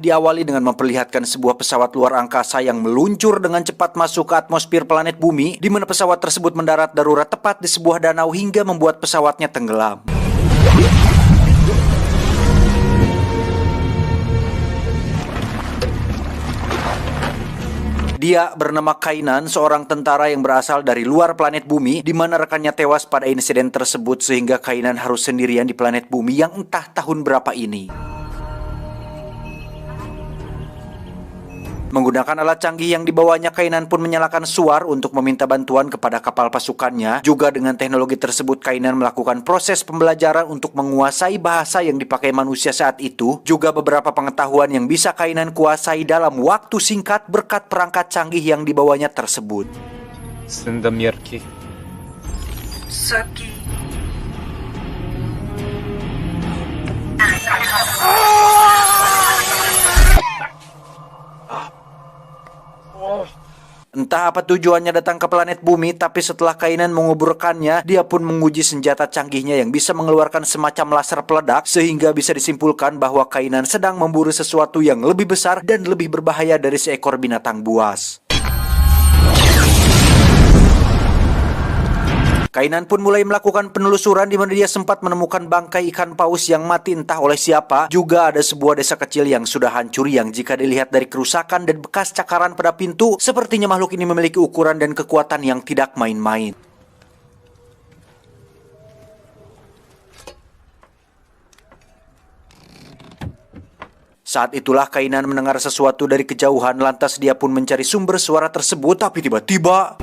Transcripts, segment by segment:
diawali dengan memperlihatkan sebuah pesawat luar angkasa yang meluncur dengan cepat masuk ke atmosfer planet bumi, di mana pesawat tersebut mendarat darurat tepat di sebuah danau hingga membuat pesawatnya tenggelam. Dia bernama Kainan, seorang tentara yang berasal dari luar planet bumi, di mana rekannya tewas pada insiden tersebut sehingga Kainan harus sendirian di planet bumi yang entah tahun berapa ini. Menggunakan alat canggih yang dibawanya, Kainan pun menyalakan suar untuk meminta bantuan kepada kapal pasukannya. Juga dengan teknologi tersebut, Kainan melakukan proses pembelajaran untuk menguasai bahasa yang dipakai manusia saat itu. Juga beberapa pengetahuan yang bisa Kainan kuasai dalam waktu singkat berkat perangkat canggih yang dibawanya tersebut. Sendamirki. Saki. Entah apa tujuannya datang ke planet bumi, tapi setelah Kainan menguburkannya, dia pun menguji senjata canggihnya yang bisa mengeluarkan semacam laser peledak, sehingga bisa disimpulkan bahwa Kainan sedang memburu sesuatu yang lebih besar dan lebih berbahaya dari seekor binatang buas. Kainan pun mulai melakukan penelusuran di mana dia sempat menemukan bangkai ikan paus yang mati entah oleh siapa. Juga ada sebuah desa kecil yang sudah hancur yang jika dilihat dari kerusakan dan bekas cakaran pada pintu, sepertinya makhluk ini memiliki ukuran dan kekuatan yang tidak main-main. Saat itulah Kainan mendengar sesuatu dari kejauhan, lantas dia pun mencari sumber suara tersebut, tapi tiba-tiba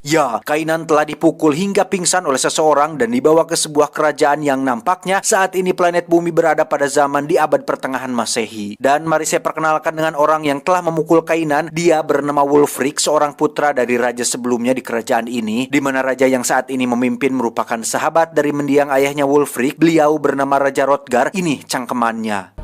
ya, Kainan telah dipukul hingga pingsan oleh seseorang dan dibawa ke sebuah kerajaan yang nampaknya saat ini planet bumi berada pada zaman di abad pertengahan Masehi. Dan mari saya perkenalkan dengan orang yang telah memukul Kainan. Dia bernama Wulfric, seorang putra dari raja sebelumnya di kerajaan ini, di mana raja yang saat ini memimpin merupakan sahabat dari mendiang ayahnya Wulfric. Beliau bernama Raja Hrothgar. Ini cangkemannya.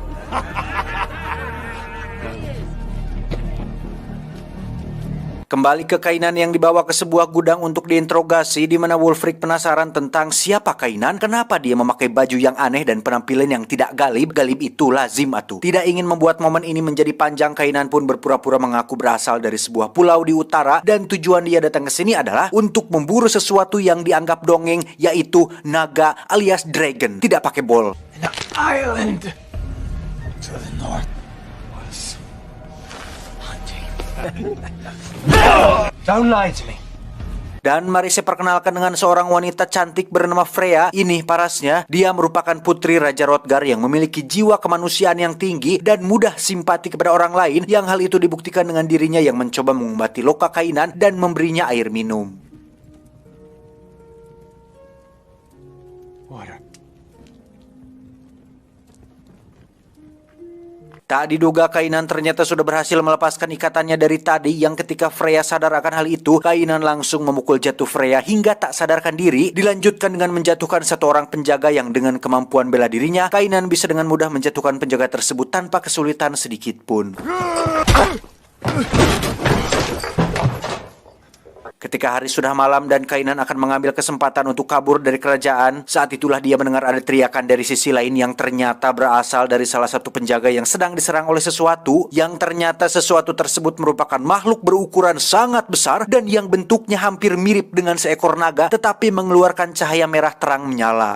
Kembali ke Kainan yang dibawa ke sebuah gudang untuk diinterogasi, di mana Wulfric penasaran tentang siapa Kainan, kenapa dia memakai baju yang aneh dan penampilan yang tidak galib. Galib itu lazim atuh. Tidak ingin membuat momen ini menjadi panjang, Kainan pun berpura-pura mengaku berasal dari sebuah pulau di utara dan tujuan dia datang ke sini adalah untuk memburu sesuatu yang dianggap dongeng, yaitu naga alias dragon. Tidak pakai bol. An island to the north was hunting. Don't lie to me. Dan mari saya perkenalkan dengan seorang wanita cantik bernama Freya. Ini parasnya, dia merupakan putri Raja Hrothgar yang memiliki jiwa kemanusiaan yang tinggi dan mudah simpati kepada orang lain, yang hal itu dibuktikan dengan dirinya yang mencoba mengobati luka Kainan dan memberinya air minum. Water. Tak diduga Kainan ternyata sudah berhasil melepaskan ikatannya dari tadi, yang ketika Freya sadar akan hal itu, Kainan langsung memukul jatuh Freya hingga tak sadarkan diri. Dilanjutkan dengan menjatuhkan satu orang penjaga yang dengan kemampuan bela dirinya, Kainan bisa dengan mudah menjatuhkan penjaga tersebut tanpa kesulitan sedikit pun. Ketika hari sudah malam dan Kainan akan mengambil kesempatan untuk kabur dari kerajaan, saat itulah dia mendengar ada teriakan dari sisi lain yang ternyata berasal dari salah satu penjaga yang sedang diserang oleh sesuatu, yang ternyata sesuatu tersebut merupakan makhluk berukuran sangat besar dan yang bentuknya hampir mirip dengan seekor naga, tetapi mengeluarkan cahaya merah terang menyala.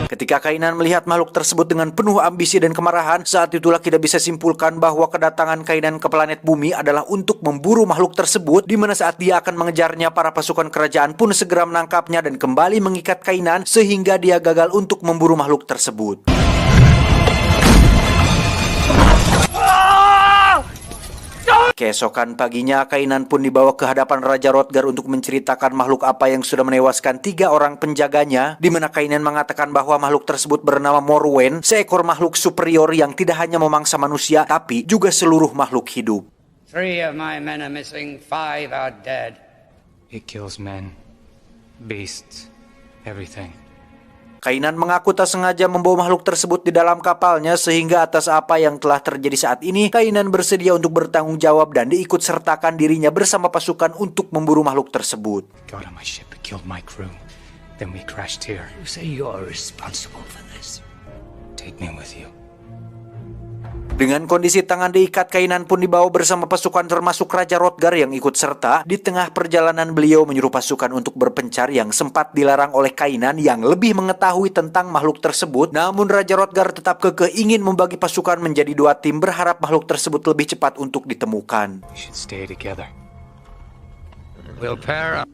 Ketika Kainan melihat makhluk tersebut dengan penuh ambisi dan kemarahan, saat itulah kita bisa simpulkan bahwa kedatangan Kainan ke planet bumi adalah untuk memburu makhluk tersebut, di mana saat dia akan mengejarnya, para pasukan kerajaan pun segera menangkapnya dan kembali mengikat Kainan sehingga dia gagal untuk memburu makhluk tersebut. Keesokan paginya, Kainan pun dibawa ke hadapan Raja Hrothgar untuk menceritakan makhluk apa yang sudah menewaskan 3 orang penjaganya, di mana Kainan mengatakan bahwa makhluk tersebut bernama Morwen, seekor makhluk superior yang tidak hanya memangsa manusia, tapi juga seluruh makhluk hidup. 3 of my men are missing, 5 are dead. It kills men, beasts, everything. Kainan mengaku tak sengaja membawa makhluk tersebut di dalam kapalnya sehingga atas apa yang telah terjadi saat ini, Kainan bersedia untuk bertanggung jawab dan diikut sertakan dirinya bersama pasukan untuk memburu makhluk tersebut. Got on my ship and killed my crew. Then we crashed here. You say you're responsible for this? Take me with you. Dengan kondisi tangan diikat, Kainan pun dibawa bersama pasukan termasuk Raja Hrothgar yang ikut serta. Di tengah perjalanan beliau menyuruh pasukan untuk berpencar yang sempat dilarang oleh Kainan yang lebih mengetahui tentang makhluk tersebut. Namun Raja Hrothgar tetap kekeh ingin membagi pasukan menjadi 2 tim berharap makhluk tersebut lebih cepat untuk ditemukan. We should stay together. We'll pair up.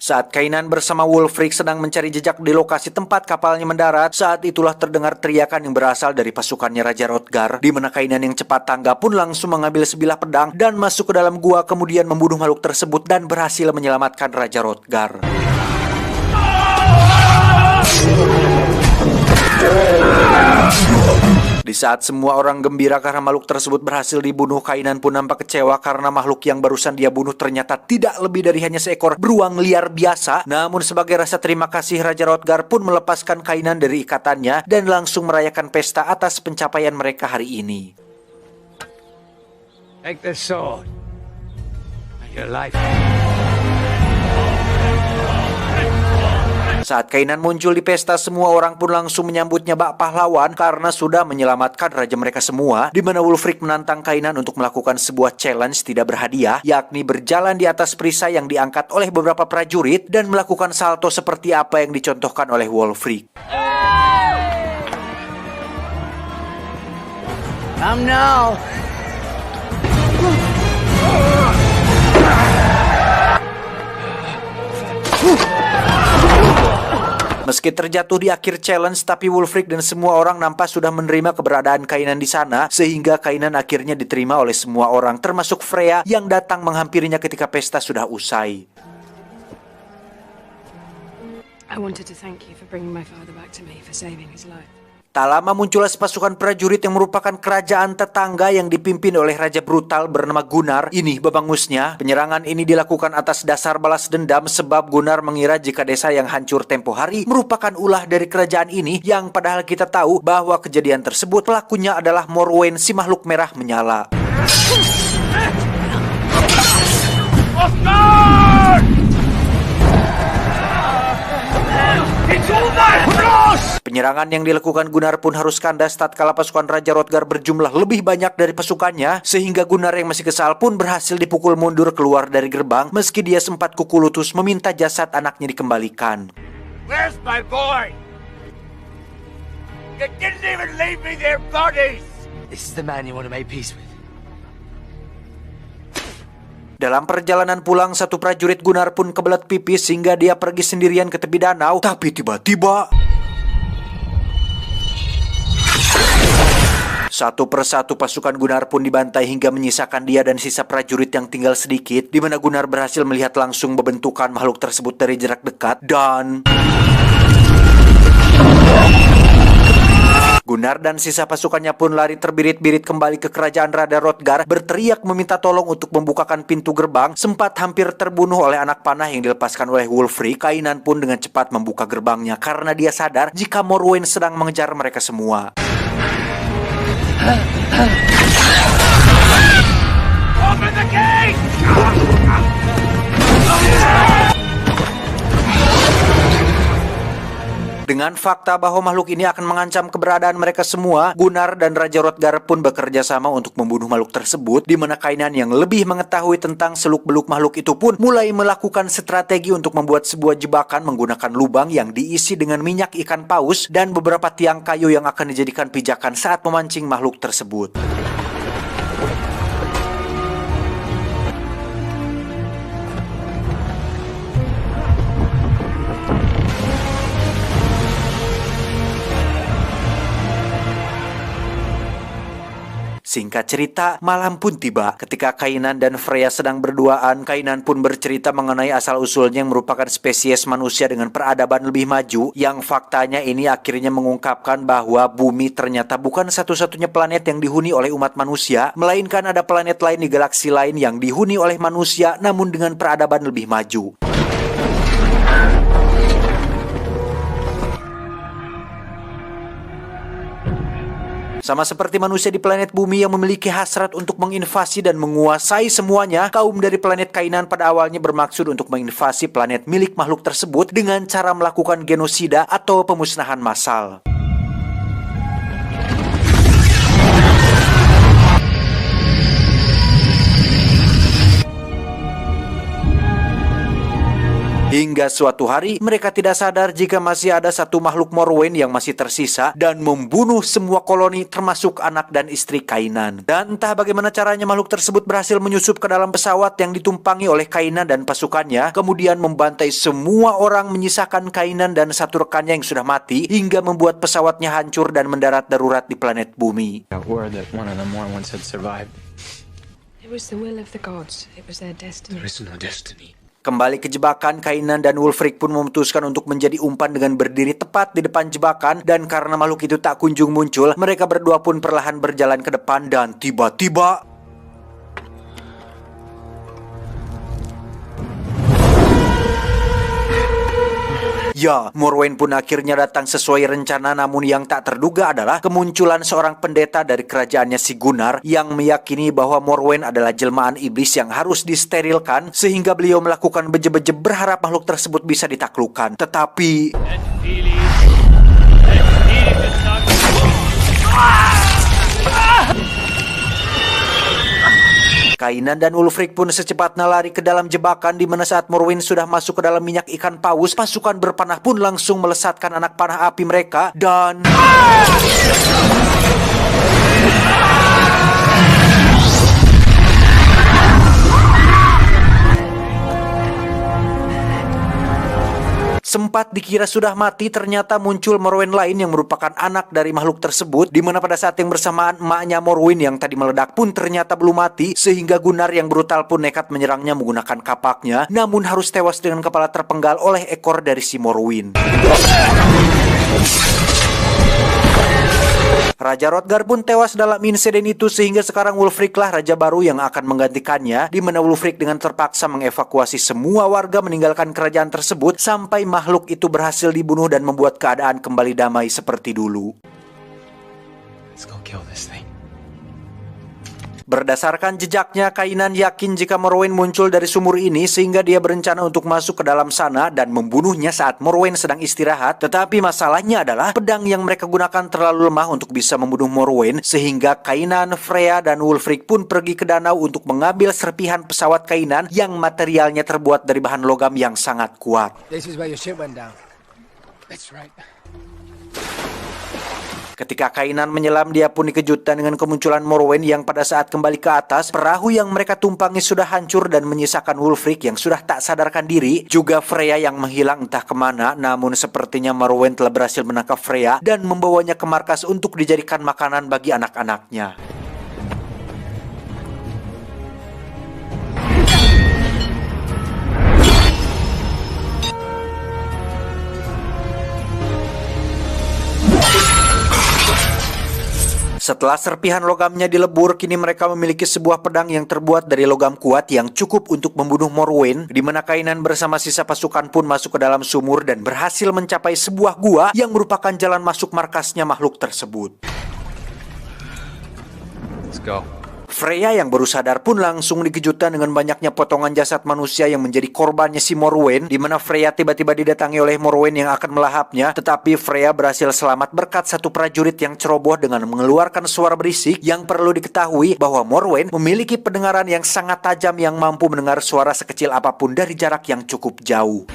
Saat Kainan bersama Wulfric sedang mencari jejak di lokasi tempat kapalnya mendarat, saat itulah terdengar teriakan yang berasal dari pasukannya Raja Hrothgar, di mana Kainan yang cepat tanggap pun langsung mengambil sebilah pedang dan masuk ke dalam gua, kemudian membunuh makhluk tersebut dan berhasil menyelamatkan Raja Hrothgar. Di saat semua orang gembira karena makhluk tersebut berhasil dibunuh, Kainan pun nampak kecewa karena makhluk yang barusan dia bunuh ternyata tidak lebih dari hanya seekor beruang liar biasa. Namun sebagai rasa terima kasih, Raja Hrothgar pun melepaskan Kainan dari ikatannya dan langsung merayakan pesta atas pencapaian mereka hari ini. Take this sword. And your life. Saat Kainan muncul di pesta, semua orang pun langsung menyambutnya bak pahlawan karena sudah menyelamatkan raja mereka semua, di mana Wulfric menantang Kainan untuk melakukan sebuah challenge tidak berhadiah, yakni berjalan di atas perisai yang diangkat oleh beberapa prajurit dan melakukan salto seperti apa yang dicontohkan oleh Wulfric. Come now. Meski terjatuh di akhir challenge, tapi Wulfric dan semua orang nampak sudah menerima keberadaan Kainan di sana, sehingga Kainan akhirnya diterima oleh semua orang, termasuk Freya yang datang menghampirinya ketika pesta sudah usai. I wanted to thank you for bringing my father back to me, for saving his life. Tak lama muncullah sepasukan prajurit yang merupakan kerajaan tetangga yang dipimpin oleh raja brutal bernama Gunnar. Ini babangusnya. Penyerangan ini dilakukan atas dasar balas dendam sebab Gunnar mengira jika desa yang hancur tempo hari merupakan ulah dari kerajaan ini, yang padahal kita tahu bahwa kejadian tersebut pelakunya adalah Morwen, si makhluk merah menyala. Penyerangan yang dilakukan Gunnar pun harus kandas tatkala pasukan Raja Hrothgar berjumlah lebih banyak dari pasukannya, sehingga Gunnar yang masih kesal pun berhasil dipukul mundur keluar dari gerbang meski dia sempat kuku lutut meminta jasad anaknya dikembalikan. Where's my boy? You didn't even leave me their bodies. This is the man you want to make peace with. Dalam perjalanan pulang, satu prajurit Gunnar pun kebelet pipis sehingga dia pergi sendirian ke tepi danau. Tapi tiba-tiba satu persatu pasukan Gunnar pun dibantai hingga menyisakan dia dan sisa prajurit yang tinggal sedikit, di mana Gunnar berhasil melihat langsung pembentukan makhluk tersebut dari jarak dekat dan Gunnar dan sisa pasukannya pun lari terbirit-birit kembali ke kerajaan Raja Hrothgar, berteriak meminta tolong untuk membukakan pintu gerbang. Sempat hampir terbunuh oleh anak panah yang dilepaskan oleh Wulfric, Kainan pun dengan cepat membuka gerbangnya karena dia sadar jika Morwen sedang mengejar mereka semua. Open the gate! Dengan fakta bahwa makhluk ini akan mengancam keberadaan mereka semua, Gunnar dan Raja Hrothgar pun bekerja sama untuk membunuh makhluk tersebut, di mana Kainan yang lebih mengetahui tentang seluk-beluk makhluk itu pun mulai melakukan strategi untuk membuat sebuah jebakan menggunakan lubang yang diisi dengan minyak ikan paus dan beberapa tiang kayu yang akan dijadikan pijakan saat memancing makhluk tersebut. Singkat cerita, malam pun tiba. Ketika Kainan dan Freya sedang berduaan, Kainan pun bercerita mengenai asal-usulnya yang merupakan spesies manusia dengan peradaban lebih maju, yang faktanya ini akhirnya mengungkapkan bahwa bumi ternyata bukan satu-satunya planet yang dihuni oleh umat manusia, melainkan ada planet lain di galaksi lain yang dihuni oleh manusia namun dengan peradaban lebih maju. Sama seperti manusia di planet bumi yang memiliki hasrat untuk menginvasi dan menguasai semuanya, kaum dari planet Kainan pada awalnya bermaksud untuk menginvasi planet milik makhluk tersebut dengan cara melakukan genosida atau pemusnahan massal. Hingga suatu hari, mereka tidak sadar jika masih ada satu makhluk Morwen yang masih tersisa dan membunuh semua koloni termasuk anak dan istri Kainan. Dan entah bagaimana caranya makhluk tersebut berhasil menyusup ke dalam pesawat yang ditumpangi oleh Kainan dan pasukannya, kemudian membantai semua orang menyisakan Kainan dan satu rekannya yang sudah mati, hingga membuat pesawatnya hancur dan mendarat darurat di planet bumi. Got word that one of the Mormons had survived. It was the will of the gods. It was their destiny. There is no destiny. Kembali ke jebakan, Kainan dan Wulfric pun memutuskan untuk menjadi umpan dengan berdiri tepat di depan jebakan, dan karena makhluk itu tak kunjung muncul, mereka berdua pun perlahan berjalan ke depan dan tiba-tiba ya, Morwen pun akhirnya datang sesuai rencana, namun yang tak terduga adalah kemunculan seorang pendeta dari kerajaannya si Gunnar yang meyakini bahwa Morwen adalah jelmaan iblis yang harus disterilkan, sehingga beliau melakukan beje-beje berharap makhluk tersebut bisa ditaklukkan. Tetapi Kainan dan Wulfric pun secepatnya lari ke dalam jebakan, di mana saat Morwen sudah masuk ke dalam minyak ikan paus, pasukan berpanah pun langsung melesatkan anak panah api mereka dan sempat dikira sudah mati, ternyata muncul Morwen lain yang merupakan anak dari makhluk tersebut, di mana pada saat yang bersamaan emaknya Morwen yang tadi meledak pun ternyata belum mati, sehingga Gunnar yang brutal pun nekat menyerangnya menggunakan kapaknya, namun harus tewas dengan kepala terpenggal oleh ekor dari si Morwen. Raja Rodgar pun tewas dalam insiden itu, sehingga sekarang Wulfric lah raja baru yang akan menggantikannya, di mana Wulfric dengan terpaksa mengevakuasi semua warga meninggalkan kerajaan tersebut sampai makhluk itu berhasil dibunuh dan membuat keadaan kembali damai seperti dulu. Let's go kill this thing. Berdasarkan jejaknya, Kainan yakin jika Morwen muncul dari sumur ini, sehingga dia berencana untuk masuk ke dalam sana dan membunuhnya saat Morwen sedang istirahat. Tetapi masalahnya adalah pedang yang mereka gunakan terlalu lemah untuk bisa membunuh Morwen, sehingga Kainan, Freya, dan Wulfric pun pergi ke danau untuk mengambil serpihan pesawat Kainan yang materialnya terbuat dari bahan logam yang sangat kuat. This is where your ship went down. That's right. Ketika Kainan menyelam, dia pun dikejutkan dengan kemunculan Morwen yang pada saat kembali ke atas, perahu yang mereka tumpangi sudah hancur dan menyisakan Wulfric yang sudah tak sadarkan diri, juga Freya yang menghilang entah kemana, namun sepertinya Morwen telah berhasil menangkap Freya dan membawanya ke markas untuk dijadikan makanan bagi anak-anaknya. Setelah serpihan logamnya dilebur, kini mereka memiliki sebuah pedang yang terbuat dari logam kuat yang cukup untuk membunuh Morwen, di mana Kainan bersama sisa pasukan pun masuk ke dalam sumur dan berhasil mencapai sebuah gua yang merupakan jalan masuk markasnya makhluk tersebut. Let's go. Freya yang baru sadar pun langsung dikejutkan dengan banyaknya potongan jasad manusia yang menjadi korbannya si Morwen, di mana Freya tiba-tiba didatangi oleh Morwen yang akan melahapnya, tetapi Freya berhasil selamat berkat satu prajurit yang ceroboh dengan mengeluarkan suara berisik. Yang perlu diketahui bahwa Morwen memiliki pendengaran yang sangat tajam yang mampu mendengar suara sekecil apapun dari jarak yang cukup jauh.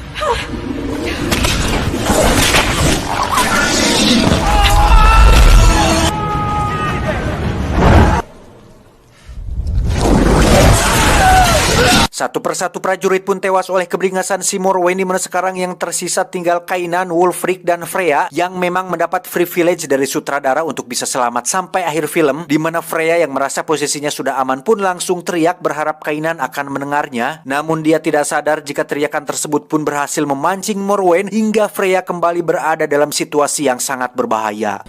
Satu persatu prajurit pun tewas oleh keberingasan si Morwen, di mana sekarang yang tersisa tinggal Kainan, Wulfric, dan Freya yang memang mendapat privilege dari sutradara untuk bisa selamat sampai akhir film, di mana Freya yang merasa posisinya sudah aman pun langsung teriak berharap Kainan akan mendengarnya. Namun dia tidak sadar jika teriakan tersebut pun berhasil memancing Morwen hingga Freya kembali berada dalam situasi yang sangat berbahaya.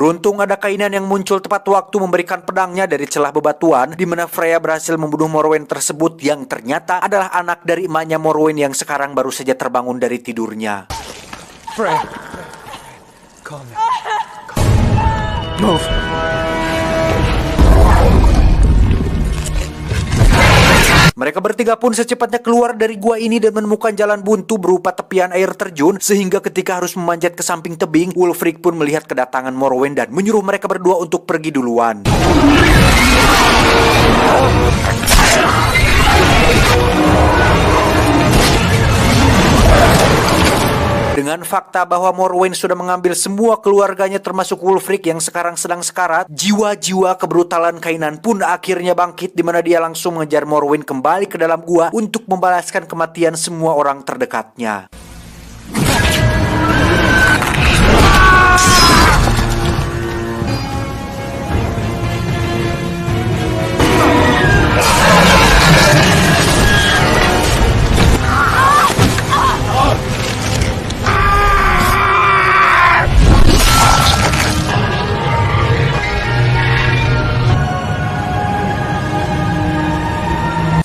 Beruntung ada Kainan yang muncul tepat waktu memberikan pedangnya dari celah bebatuan, di mana Freya berhasil membunuh Morwen tersebut yang ternyata adalah anak dari emaknya Morwen yang sekarang baru saja terbangun dari tidurnya. Freya. Calm down. Move. Mereka bertiga pun secepatnya keluar dari gua ini dan menemukan jalan buntu berupa tepian air terjun, sehingga ketika harus memanjat ke samping tebing, Wulfric pun melihat kedatangan Morwen dan menyuruh mereka berdua untuk pergi duluan. Dengan fakta bahwa Morwen sudah mengambil semua keluarganya termasuk Wulfric yang sekarang sedang sekarat, jiwa-jiwa kebrutalan Kainan pun akhirnya bangkit, di mana dia langsung mengejar Morwen kembali ke dalam gua untuk membalaskan kematian semua orang terdekatnya.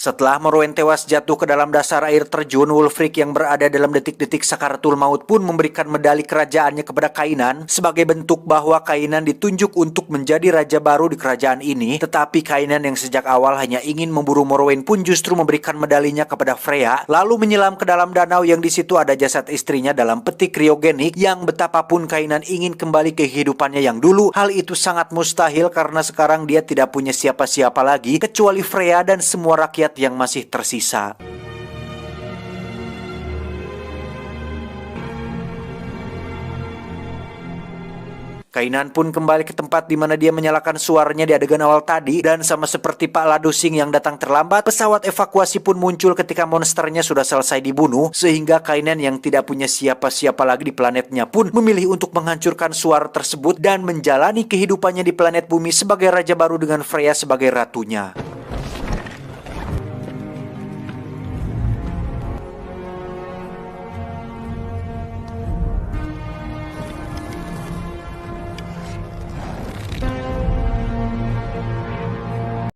Setelah Morwen tewas jatuh ke dalam dasar air terjun, Wulfric yang berada dalam detik-detik sakaratul maut pun memberikan medali kerajaannya kepada Kainan sebagai bentuk bahwa Kainan ditunjuk untuk menjadi raja baru di kerajaan ini. Tetapi Kainan yang sejak awal hanya ingin memburu Morwen pun justru memberikan medalinya kepada Freya, lalu menyelam ke dalam danau yang di situ ada jasad istrinya dalam peti kriogenik. Yang betapapun Kainan ingin kembali ke kehidupannya yang dulu, hal itu sangat mustahil karena sekarang dia tidak punya siapa-siapa lagi kecuali Freya dan semua rakyat yang masih tersisa. Kainan pun kembali ke tempat di mana dia menyalakan suaranya di adegan awal tadi, dan sama seperti Pak Ladusing yang datang terlambat, pesawat evakuasi pun muncul ketika monsternya sudah selesai dibunuh, sehingga Kainan yang tidak punya siapa-siapa lagi di planetnya pun memilih untuk menghancurkan suara tersebut dan menjalani kehidupannya di planet bumi sebagai raja baru dengan Freya sebagai ratunya.